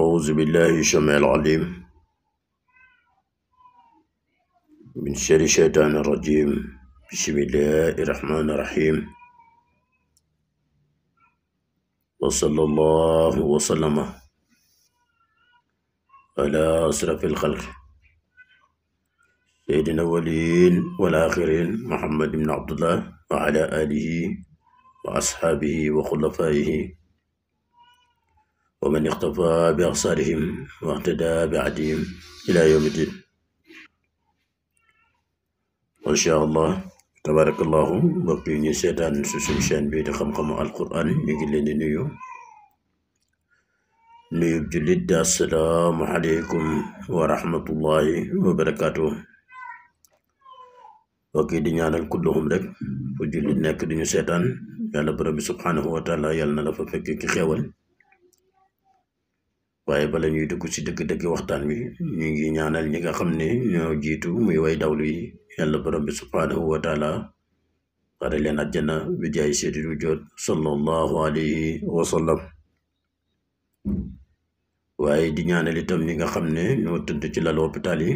أعوذ بالله السميع العليم من شر الشيطان الرجيم. بسم الله الرحمن الرحيم. وصلى الله وسلم على أشرف الخلق سيدنا الأولين والآخرين محمد بن عبد الله وعلى آله وأصحابه وخلفائه ومن اقتفى بأثارهم واهتدى بهديهم إلى يوم الدين. ما شاء الله تبارك الله. mbokk yi ñuy seetaan su suñu chaîne bi di xam-xamu alquran ñu ngi leen di nuyu jullit di assalaamu aleykum wa rahmatullahi wa barakaatuh. mbokk yi di ñaanal kulluhum rek fu jullit nekk di ñu seetaan yàlla borom bi subhanahu wa taala yàlla na la fa fekk ki xeewal. waaye bala ñuy dugg ci dëgg-dëgg waxtaan wi ñu ngi ñaanal ñi nga xam ne ñoo jiitu muy way dawlu yi yàlla borom bi subhanahu wa taala xare leen àjjana bi jaay seydil wujood sallallahu alayhi wa sallam. waaye di ñaanal itam ñi nga xam ne ñoo tëdd ci lal hôpital yi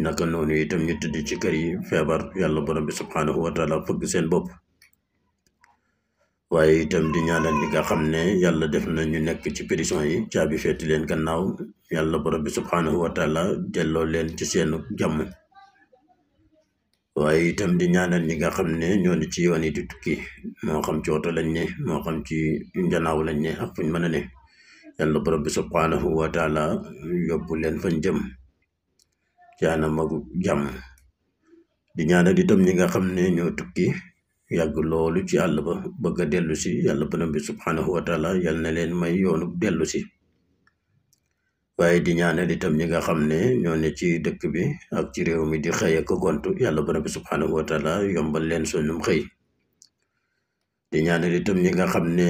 naka noonu itam ñu tëdd ci kër yi feebar yàlla borom bi subhanahu wa taala fëgg seen bopp. waaye itam di ñaanal ñi nga xam ne yàlla def na ñu nekk ci prison yi caabi feeti leen gannaaw yàlla borom bi subhanahu wa taala delloo leen ci seenu jàmm. waaye itam di ñaanal ñi nga xam ne ñoo ni ci yoon yi di tukki moo xam ci oto lañ ne moo xam ci njanaaw lañ ne ak fuñ mën a ne yàlla borom bi subhanahu wa taala yóbbu leen fañ jëm ci anam ak jàmm. di ñaanal itam ñi nga xam ne ñoo tukki yàgg loolu ci àll ba bëgg a dellu si yàlla borom bi subhanahu wa taala yal na leen may yoonu dellu si. waaye di ñaanal itam ñi nga xam ne ñoo ne ci dëkk bi ak ci réew mi di xëy ak gontu yàlla borom bi subhanahu wa taala yombal leen seenum xëy. di ñaanal itam ñi nga xam ne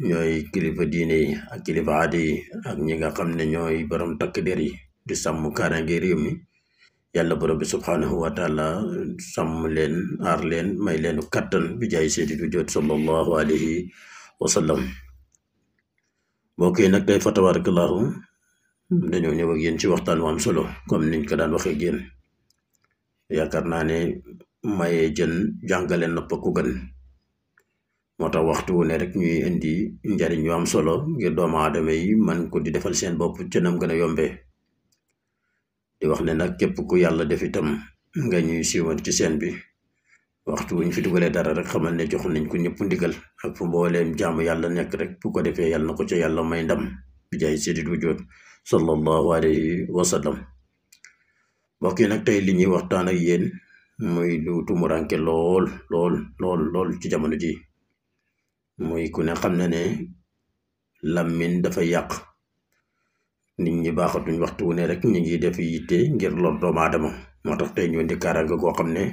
ñooy kilifa diine yi ak kilifa aada yi ak ñi nga xam ne ñooy borom takk der yi di sàmm kaaraange réew mi yàlla borom bi subhanahu wa taala sàmm leen aar leen may leenu kattan bi jaay seydil wujood sallallahu alayhi wa sallam. mbokk yi nag tey fa tabarakallahu dañoo ñëw ak yéen ci waxtaan wu am solo comme niñ ko daan waxee ak yéen. yaakaar naa ne maye jën jàngale napp ku gën moo tax waxtu wu ne rek ñuy indi njariñ yu am solo ngir doomu aadama yi man ko di defal seen bopp ca nam gën a yombee. di wax ne nag képp ku yàlla def itam nga ñuy siiwal ci seen bi waxtu wuñ fi dugalee dara rek xamal ne jox nañ ko ñëpp ndigal ak fu mbooleem jaamu yàlla nekk rek bu ko defee yàlla na ko ca yàlla may ndam bi jaay seydil wujood sallallahu alayhi wa sallam. mbokk yi nag tey li ñuy waxtaan ak yéen muy lu tumuranke lool ci jamono ji muy ku ne xam na ne làmmiñ dafa yàq nit ñi baaxatuñ waxtu wu ne rek ñu ngi def yitte ngir lor doomu aadama. moo tax tey ñu indi kaaraange goo xam ne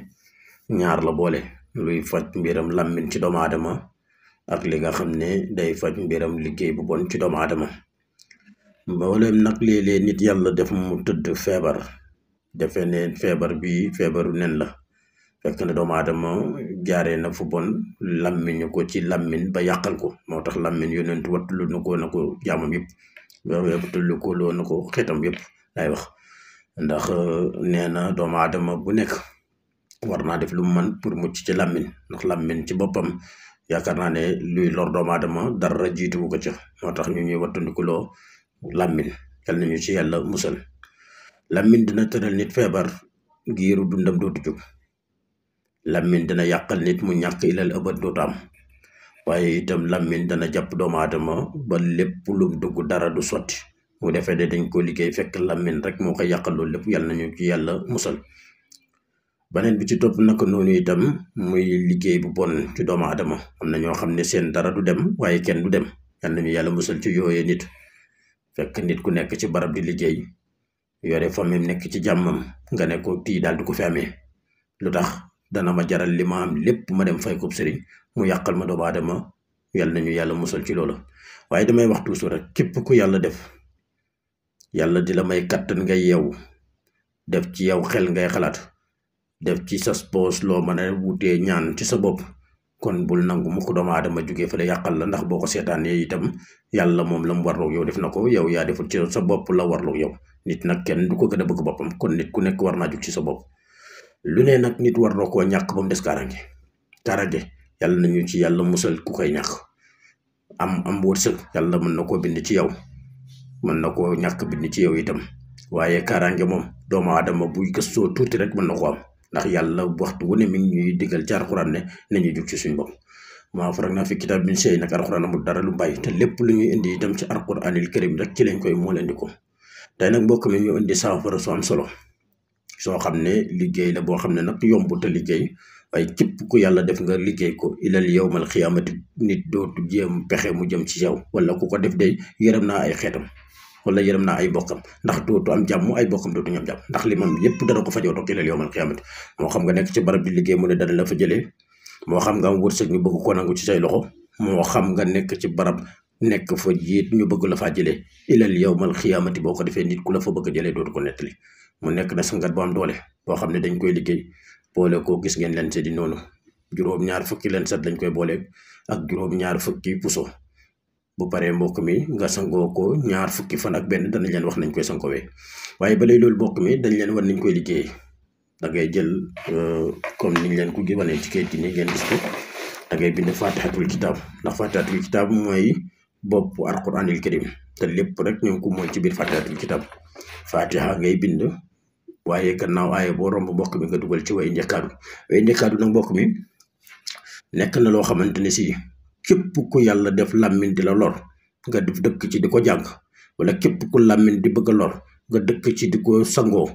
ñaar la boole luy faj mbiram làmmiñ ci doomu aadama ak li nga xam ne day faj mbiram liggéey bu bon ci doomu aadama. mboolem nag léeg-léeg nit yàlla def mu tëdd feebar defe ne feebar bi feebaru nen la fekk na doomu aadama jaaree na fu bon làmmiñu ko ci làmmiñ ba yàqal ko. moo tax làmmiñ yonent wattulu na ko jaamam yëpp wattulu ko loo na ko xeetam yëpp lay wax. ndax nee na doomu aadama bu nekk war naa def lu mu mën pour mucc ci làmmiñ ndax làmmiñ ci boppam yaakaar naa ne luy lor doomu aadama dara jiituwu ko ca. moo tax ñu ñuy wattandikuloo làmmiñ yal nañu ci yàlla musal. làmmiñ dina tëral nit feebar giiru dundam dootu jóg. làmmiñ dina yàqal nit mu ñàkk ilal abad dootu am. waaye itam làmmiñ dana jàpp doomu aadama ba lépp lu dugg dara du sotti mu defee de dañ ko liggéey fekk làmmiñ rek moo koy yàqal loolu lépp yal nañu ci yàlla musal. beneen bi ci topp naka noonu itam muy liggéey bu bon ci doomu aadama am na ñoo xam ne seen dara du dem waaye kenn du dem yal nañu yàlla musal ci yooyee nit. fekk nit ku nekk ci barab di liggéey yore famille nekk ci jàmmam nga ne ko tii daal du ko fi amee lu tax dana ma jaral li ma am lépp ma dem fay ko sëriñ mu yàqal ma doomu aadama yal nañu yàlla musal ci loola. waaye damay wax toujours rek képp ku yàlla def yàlla di la may kattan ngay yeewu def ci yow xel ngay xalaat def ci sa poos loo mën a wutee ñaan ci sa bopp kon bul nangu mukk doomu aadama jógee fa la yàqal la, ndax boo ko seetaanee itam yàlla moom la mu warloog yow def na ko, yow yaa deful ci sa bopp la warloog yow. nit nag kenn du ko gën a bëgg boppam, kon nit ku nekk war naa jóg ci sa bopp. lu ne nag nit war na koo ñàkk ba mu des kaaraange. kaaraange yàlla nañu ci yàlla musal ku koy ñàkk. am wërsëg yàlla mën na koo bind ci yow, mën na koo ñàkk bind ci yow itam, waaye kaaraange moom doomu aadama buy gëstoo tuuti rek mën na ko am, ndax yàlla waxtu wu ne mi ngi ñuy digal ci alxuraan ne nañu jóg ci suñu bopp. maa faratnaa fi kitaab min shay, nag alxuraan amul dara lu bàyyi, te lépp lu ñuy indi itam ci alxuraanil karim rek ci lañ koy moo indi ko. tey nag mbokk mi ñu indi saafara su am solo soo xam ne liggéey la boo xam ne nag yombut a liggéey, waaye képp ku yàlla def nga liggéey ko ilal yawmal xiyaamati nit dootu jéem pexe mu jëm ci yow, wala ku ko def day yërëm naa ay xeetam wala yërëm naa ay bokkam, ndax dootu am jàmm, ay bokkam dootu ñu am jàmm, ndax li moom yépp dana ko fajoo toog ilal yawmal xiyaamati. moo xam nga nekk ci barab bi liggéey mu ne dana la fa jëlee, moo xam nga am wërsëg ñu bëgg ko nangu ci say loxo, moo xam nga nekk ci barab nekk fa jiit ñu bëgg la faa jëlee ilal yawmal xiyaamati. boo ko defee nit ku la fa bëgg a jëlee dootu ko nettali. mu nekk na sangat bu am doole boo xam ne dañ koy liggéey boole ko, gis ngeen leen di noonu, juróom-ñaar fukki leen set lañ koy boole ak juróom-ñaar fukki puso. bu paree mbokk mi nga sangoo ko ñaar fukki fan ak benn danañ leen wax nañ koy sangowee. waaye balay loolu mbokk mi dañ leen wan nañ koy liggéey. da ngay jël comme niñ leen ko wane ci kayit gi ni ngeen gis ko, da ngay bind fatihatul kitab, ndax fatihatul kitab mooy bopp alquranil karim, te lépp rek ñu ngi ko mooy ci biir fatihatul kitab. fatiha ngay bind, waaye gannaaw aaya boo romb mbokk mi nga dugal ci way njëkkaadu. way njëkkaadu nag mbokk mi nekk na loo xamante ne si képp ku yàlla def làmmiñ di la lor nga def dëkk ci di ko jàng, wala képp ku làmmiñ di bëgg a lor nga dëkk ci di ko sangoo,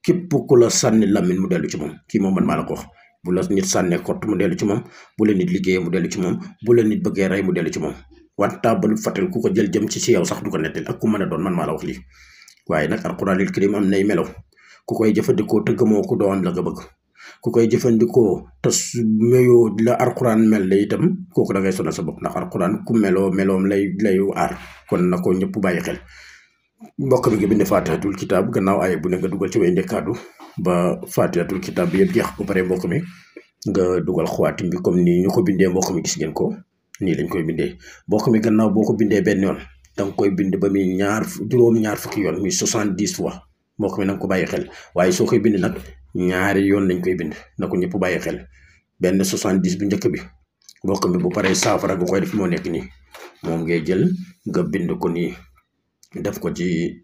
képp ku la sànni làmmiñ mu dellu ci moom. kii moom man maa la ko wax. bu la nit sànnee kott mu dellu ci moom, bu la nit liggéeyee mu dellu ci moom, bu la nit bëggee rey mu dellu ci moom. wanta balu fatel ku ko jël jëm ci yow sax du ko nettal ak ku mën a doon, man maa la wax lii. waaye nag alquranil karim am nay melaw, ku koy jëfandikoo te gëmoo ko doo am la nga bëgg. ku koy jëfandikoo te mayoo la alquran mel la itam kooku da ngay sonal sa bopp, ndax alquran ku meloom lay aar. kon na ko ñëpp bàyyi xel. mbokk mi nga bind fatihatul kitab, gannaaw ay bu ne nga dugal ci way njëkkaadu ba fatihatul kitab bi yëpp jeex. bu paree mbokk mi nga dugal xawaatim bi comme nii ñu ko bindee mbokk mi, gis ngeen ko nii lañ koy bindee. mbokk mi gannaaw boo ko bindee benn yoon danga koy bind ba muy juróom-ñaar fukki yoon, muy 70 fois. mbokk mi na nga ko bàyyi xel. waaye soo koy bind nag ñaari yoon lañ koy bind, na ko ñëpp bàyyi xel. benn 70 bu njëkk bi mbokk mi bu paree saafara nga koy def moo nekk nii, moom ngay jël nga bind ko nii, def ko ci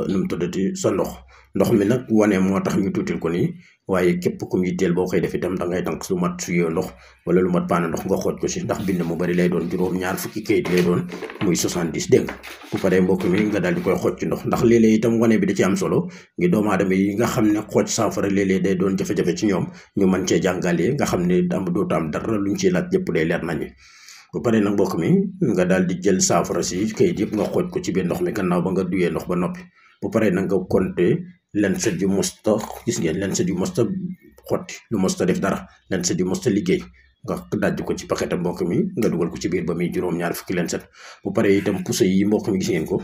nu mu tuddati sa ndox mi nag wane moo tax ñu tuutil ko nii, waaye képp ku mu yitteel boo koy def itam da ngay tànk lu mat suyoo ndox wala lu mat paana ndox nga xooj ko si, ndax bind mu bari lay doon, juróom-ñaar fukki kayit lay doon, muy 70 dégg nga. bu paree mbokk mi nga daal di koy xooj ci ndox, ndax léeg-léeg itam wane bi da ci am solo ngi doomu aadama yi nga xam ne xooj saafara léeg-léeg day doon jafe-jafe ci ñoom, ñu mën cee jàngalee nga xam ne dootu am dara luñ ciy laaj lépp day leer nañu. bu paree nag mbokk mi nga daal di jël saafara si kayit yëpp nga xooj ko ci biir ndox mi, gannaaw ba nga duyee ndox ba noppi. bu paree nag nga compter len set yu mosta, gis ngeen len set yu mosta xotti, lu mosta def dara, len set yu mosta liggéey nga dajj ko ci paquetam mbokk mi nga dugal ko ci biir ba muy juróom-ñaar fukki len set. bu paree itam puso yi mbokk mi gis ngeen ko,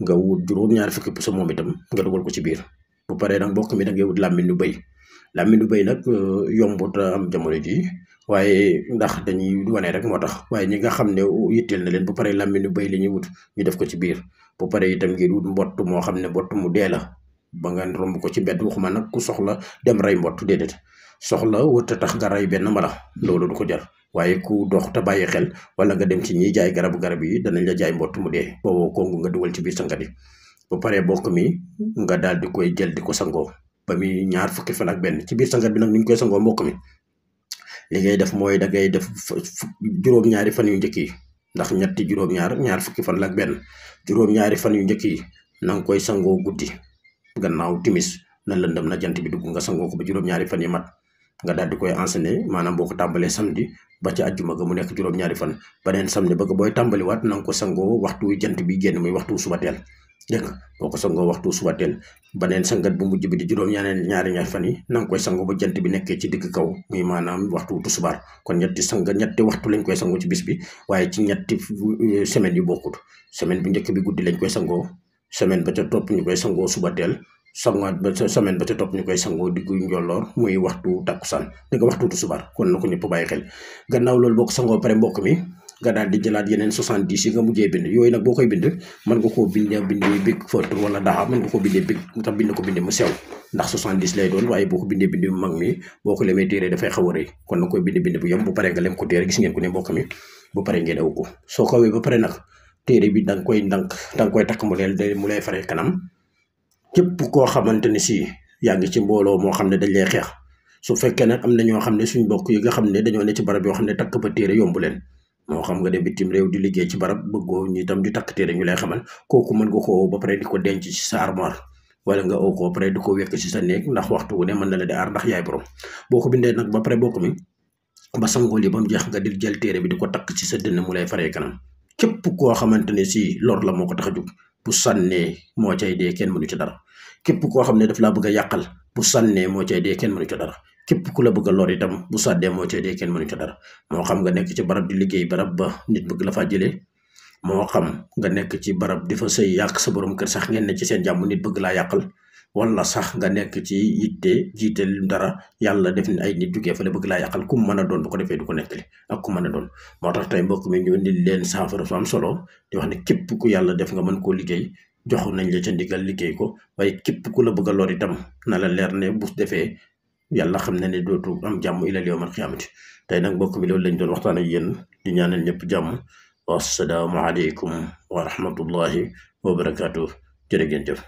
nga wut juróom-ñaar fukki puso moom itam nga dugal ko ci biir. bu paree nag mbokk mi da ngay wut làmmiñu bëy. làmmiñu bëy nag yombut a am jamono ji, waaye ndax dañuy wane rek moo tax, waaye ñi nga xam ne yitteel na leen bu paree làmmiñu bëy la ñuy wut ñu def ko ci biir. bu paree itam ngir wut mbott moo xam ne mbott mu dee la, ba nga romb ko ci mbedd, waxuma nag ku soxla dem rey mbott, déedéet, soxla wut a tax nga rey benn mala, loolu du ko jar. waaye ku dox te bàyyi xel, wala nga dem ci ñiy jaay garab yi danañ la jaay mbott mu dee, booboo kongu nga dugal ci biir sangat yi. bu paree bokk mi nga daal di koy jël di ko sangoo ba muy ñaar fukki fan ak benn. ci biir sangat bi nag ni ñu koy sangoo mbokk mi li ngay def mooy da ngay def juróom-ñaari fan yu njëkk yi, ndax ñetti ñaar fukki fan la ak benn. juróom-ñaari fan yu njëkk yi na nga koy sangoo guddi, gannaaw timis na lëndëm na jant bi dugg nga sangoo ko ba juróom-ñaari fan yi mat. nga daal di koy enseigner, maanaam boo ko tàmbalee samedi ba ca àjjuma ga mu nekk juróom-ñaari fan. beneen samedi ba booy tàmbaliwaat na nga ko sangoo waxtu jant bi génn, muy waxtu suba teel, dégg nga. boo ko sangoo waxtu suba teel, beneen sangat bu mujj bi di juróom-ñaari fan yi na nga koy sangoo ba jant bi nekkee ci digg kaw, muy maanaam waxtu tusubaar. kon ñetti waxtu lañ koy sangoo ci bis bi, waaye ci ñetti semaine yu bokkut. semaine bu njëkk bi guddi lañ koy sangoo, semaine ba ca topp ñu koy sangoo suba teel, sangaat ba semaine ba ca topp ñu koy sangoo diggu njolloor muy waxtu takkusaan di nga waxtu tusubaar kon na ko ñëpp bàyyi xel. gannaaw loolu boo ko sangoo pare mbokk mi nga daal di jëlaat yeneen 70 yi nga mujjee bind yooyu nag boo koy bind mën nga koo bindee big feutre wala daa mën nga koo bindee big tax bind ko bindee mu sew ndax 70 lay doon waaye boo ko bindee bind mu mag mi boo ko lemee téere dafay xaw a rëy kon na koy bind bu yem bu paree nga lem ko téere gis ngeen ko ne mbokk mi bu paree ngeen aw ko soo ko awee ba pare nag téere bi danga koy takk mu lay faree kanam. képp koo xamante ne si yaa ngi ci mbooloo moo xam ne dañ lay xeex su fekkee nag am na ñoo xam ne suñ mbokk yi nga xam ne dañoo ne ci barab yoo xam ne takk ba téere yombu leen moo xam nga ne bitim réew di liggéey ci barab bëggoo ñi tam di takk téere ñu lay xamal kooku mën nga ko ba pare di ko denc ci sa armoire wala nga oo ko ba pare di ko wekk ci sa néeg ndax waxtu wu ne mën na la di aar ndax yaay borom boo ko bindee nag ba pare bokk mi ba sangoo li ba mu jeex nga di jël téere bi di ko takk ci sa dënn mu lay faree kanam képp koo xamante ne si lor la moo ko tax a jóg bu sànnee moo cay dee kenn mënu ci dara képp koo xam ne daf laa bëgg a yàqal bu sànnee moo cay dee kenn mënu ci dara képp ku la bëgg a lor itam bu sàddee moo cay dee kenn mënu ci dara moo xam nga nekk ci barab di liggéey barab ba nit bëgg la faa jëlee moo xam nga nekk ci barab di fa sëy yàq sa borom kër sax ngeen ne ci seen jàmm nit bëgg laa yàqal wala sax nga nekk ci yitte jiite dara yàlla def ni ay nit jugee fa la bëgg laa yàqal ku mu mën a doon bu ko defee du ko nettali ak ku mën a doon moo tax tey mbokk mi ñu indil leen saafara su am solo di wax ne képp ku yàlla def nga mën koo liggéey jox nañ la ca ndigal liggéey ko waaye képp ku la bëgg a lor itam na la leer ne bu defee yàlla xam na ne dootu am jàmm ilal yawmal qiyaamati tey nag mbokk mi loolu lañ doon waxtaan ak yéen di ñaanal ñëpp jàmm wassalaamu aleykum wa rahmatullahi wa barakaatu jërë ngeen jëf